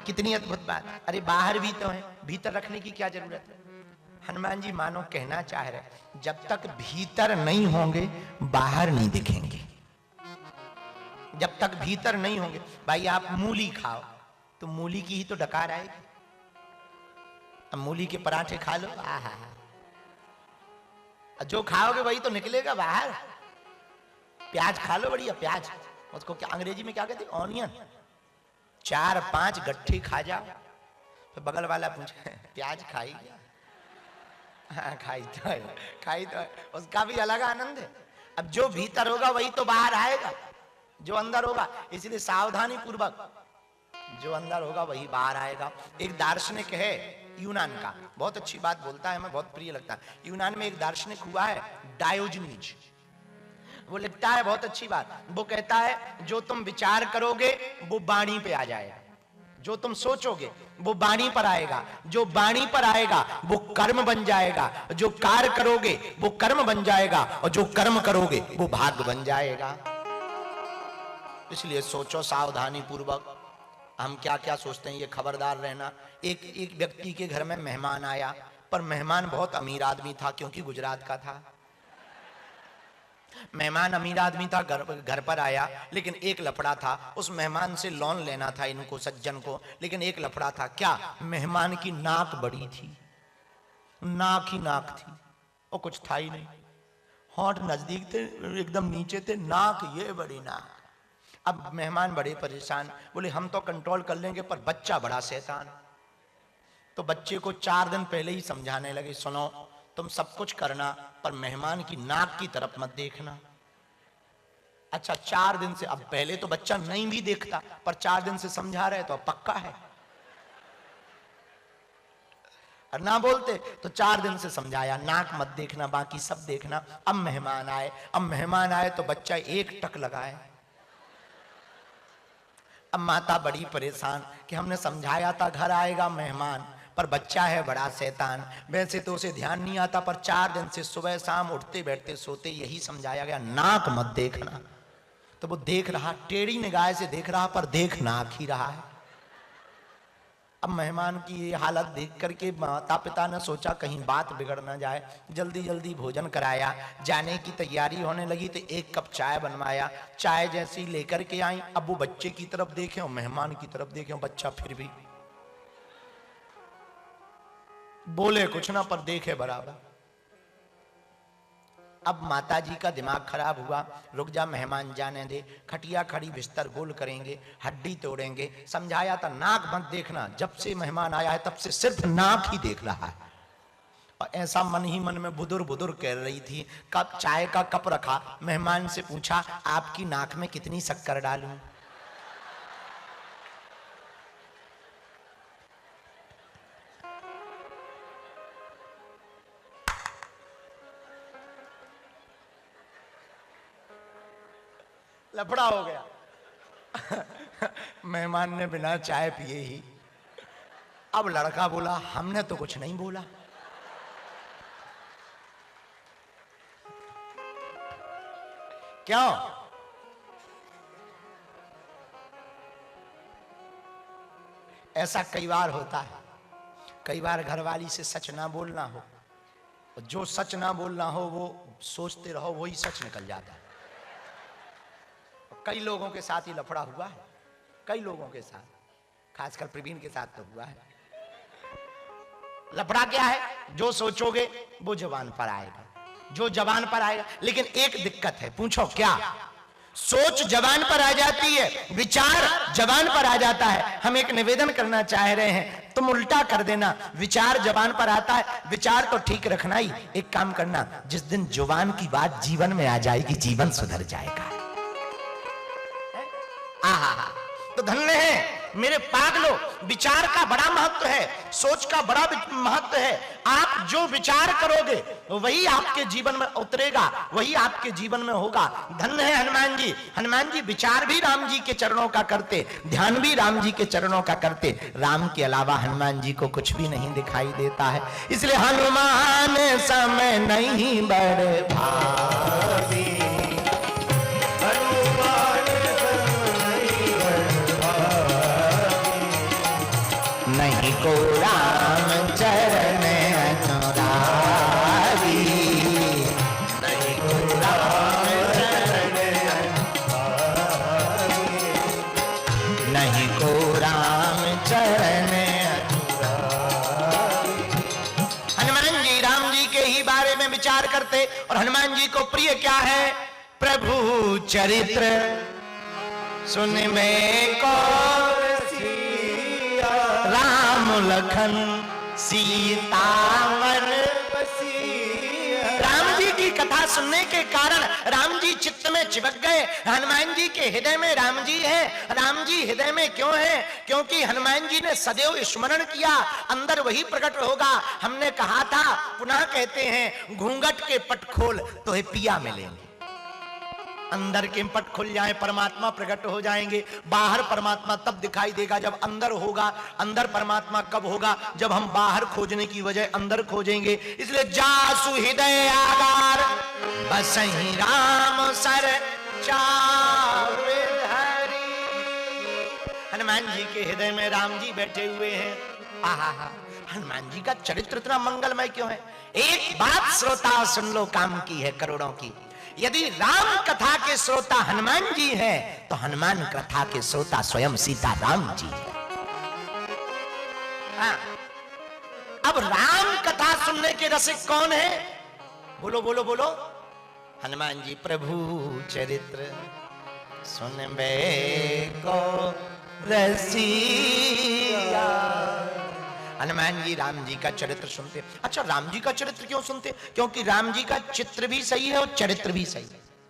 कितनी अद्भुत बात। अरे बाहर भी तो है, भीतर रखने की क्या जरूरत है। हनुमान जी मानो कहना चाह रहे जब तक भीतर नहीं होंगे बाहर नहीं दिखेंगे। जब तक भीतर नहीं होंगे, भाई आप मूली खाओ तो मूली की ही तो डकार आएगी। अब मूली के पराठे खा लो, आहा, जो खाओगे वही तो निकलेगा बाहर। प्याज खा लो, बढ़िया प्याज, उसको क्या अंग्रेजी में क्या कहते हैं, ऑनियन। 4-5 गट्ठे खा जाओ, फिर बगल वाला पूछे प्याज खाई क्या? हाँ खाई तो है, खाई तो है, उसका भी अलग आनंद है। अब जो भीतर होगा वही तो बाहर आएगा, जो अंदर होगा। इसलिए सावधानी पूर्वक, जो अंदर होगा वही बाहर आएगा। एक दार्शनिक है यूनान का, बहुत अच्छी बात बोलता है, हमें बहुत प्रिय लगता है। यूनान में एक दार्शनिक हुआ है डायोजनीज, वो लिखता है बहुत अच्छी बात। वो कहता है जो तुम विचार करोगे वो वाणी पे आ जाएगा, जो तुम सोचोगे वो वाणी पर आएगा, जो वाणी पर आएगा वो कर्म बन जाएगा, जो कार्य करोगे वो कर्म बन जाएगा, और जो कर्म करोगे वो भाग्य बन जाएगा। इसलिए सोचो सावधानी पूर्वक। हम क्या क्या सोचते हैं, ये खबरदार रहना। एक व्यक्ति के घर में मेहमान आया, पर मेहमान बहुत अमीर आदमी था, क्योंकि गुजरात का था। मेहमान अमीर आदमी था, घर पर आया, लेकिन एक लफड़ा था। उस मेहमान से लोन लेना था इनको, सज्जन को, लेकिन एक लफड़ा था। क्या? मेहमान की नाक बड़ी थी, नाक ही नाक थी, और कुछ था ही नहीं। होंठ नजदीक थे, एकदम नीचे थे, नाक ये बड़ी नाक। अब मेहमान बड़े परेशान, बोले हम तो कंट्रोल कर लेंगे, पर बच्चा बड़ा शैतान। तो बच्चे को 4 दिन पहले ही समझाने लगे, सुनो तुम सब कुछ करना पर मेहमान की नाक की तरफ मत देखना। अच्छा 4 दिन से, अब पहले तो बच्चा नहीं भी देखता, पर 4 दिन से समझा रहे तो अब पक्का है, और ना बोलते तो 4 दिन से समझाया नाक मत देखना, बाकी सब देखना। अब मेहमान आए तो बच्चा एक टक लगाए। अब माता बड़ी परेशान कि हमने समझाया था घर आएगा मेहमान, पर बच्चा है बड़ा शैतान। वैसे तो उसे ध्यान नहीं आता, पर 4 दिन से सुबह शाम उठते बैठते सोते यही समझाया गया, नाक मत देखना। तो वो देख रहा, टेढ़ी निगाह से देख रहा, पर देख नाक ही रहा है। अब मेहमान की ये हालत देख करके माता पिता ने सोचा कहीं बात बिगड़ ना जाए, जल्दी जल्दी भोजन कराया। जाने की तैयारी होने लगी तो 1 कप चाय बनवाया। चाय जैसी लेकर के आई, अब वो बच्चे की तरफ देखे और मेहमान की तरफ देखे, बच्चा फिर भी बोले कुछ ना, पर देखे बराबर। अब माता जी का दिमाग खराब हुआ, रुक जा मेहमान जाने दे, खटिया खड़ी बिस्तर गोल करेंगे, हड्डी तोड़ेंगे। समझाया था नाक मत देखना, जब से मेहमान आया है तब से सिर्फ नाक ही देख रहा है। और ऐसा मन ही मन में बुदुर बुदुर कह रही थी। कप चाय का कप रखा, मेहमान से पूछा आपकी नाक में कितनी शक्कर डालूं? लफड़ा हो गया। मेहमान ने बिना चाय पिए ही, अब लड़का बोला हमने तो कुछ नहीं बोला। क्यों? ऐसा कई बार होता है, कई बार घरवाली से सच ना बोलना हो, जो सच ना बोलना हो वो सोचते रहो वही सच निकल जाता है। कई लोगों के साथ ही लफड़ा हुआ है, कई लोगों के साथ, खासकर प्रवीण के साथ तो हुआ है। लफड़ा क्या है? जो सोचोगे वो जबान पर आएगा, जो जबान पर आएगा। लेकिन एक दिक्कत है, पूछो क्या? सोच जबान पर आ जाती है, विचार जबान पर आ जाता है। हम एक निवेदन करना चाह रहे हैं, तुम उल्टा कर देना, विचार जबान पर आता है, विचार तो ठीक रखना ही। एक काम करना, जिस दिन जुबान की बात जीवन में आ जाएगी जीवन सुधर जाएगा। तो धन्य है मेरे पागलो, विचार का बड़ा महत्व है, सोच का बड़ा महत्व है। आप जो विचार करोगे वही आपके जीवन में उतरेगा, वही आपके जीवन में होगा। धन्य है हनुमान जी। हनुमान जी विचार भी राम जी के चरणों का करते, ध्यान भी राम जी के चरणों का करते। राम के अलावा हनुमान जी को कुछ भी नहीं दिखाई देता है। इसलिए हनुमान समय नहीं बड़े भारी, नहीं को राम चरण अनुरागी, नहीं को राम चरण अनुरागी, नहीं को राम चरण अनुरागी। हनुमान जी राम जी के ही बारे में विचार करते, और हनुमान जी को प्रिय क्या है? प्रभु चरित्र सुन में को राम लखन सीता मन बसिया। राम जी की कथा सुनने के कारण राम जी चित्त में चिपक गए। हनुमान जी के हृदय में राम जी हैं। राम जी हृदय में क्यों हैं? क्योंकि हनुमान जी ने सदैव स्मरण किया, अंदर वही प्रकट होगा। हमने कहा था, पुनः कहते हैं, घूंघट के पट खोल तो है पिया मिलेंगे। अंदर के पट खुल जाए, परमात्मा प्रकट हो जाएंगे। बाहर परमात्मा तब दिखाई देगा जब अंदर होगा। अंदर परमात्मा कब होगा? जब हम बाहर खोजने की वजह अंदर खोजेंगे। इसलिए जासु हृदय आगार बसहि राम सर चाविधारी। हनुमान जी के हृदय में राम जी बैठे हुए हैं। आहा, हनुमान जी का चरित्र इतना मंगलमय क्यों है? एक बात श्रोता सुन लो, काम की है करोड़ों की। यदि राम कथा के श्रोता हनुमान जी हैं, तो हनुमान कथा के श्रोता स्वयं सीता राम जी हैं। अब राम कथा सुनने के रसिक कौन है? बोलो बोलो बोलो। हनुमान जी प्रभु चरित्र सुनबे को रसिया। हनुमान जी राम जी का चरित्र सुनते। अच्छा, राम जी का चरित्र क्यों सुनते? क्योंकि राम जी का चित्र भी सही है और चरित्र भी सही है।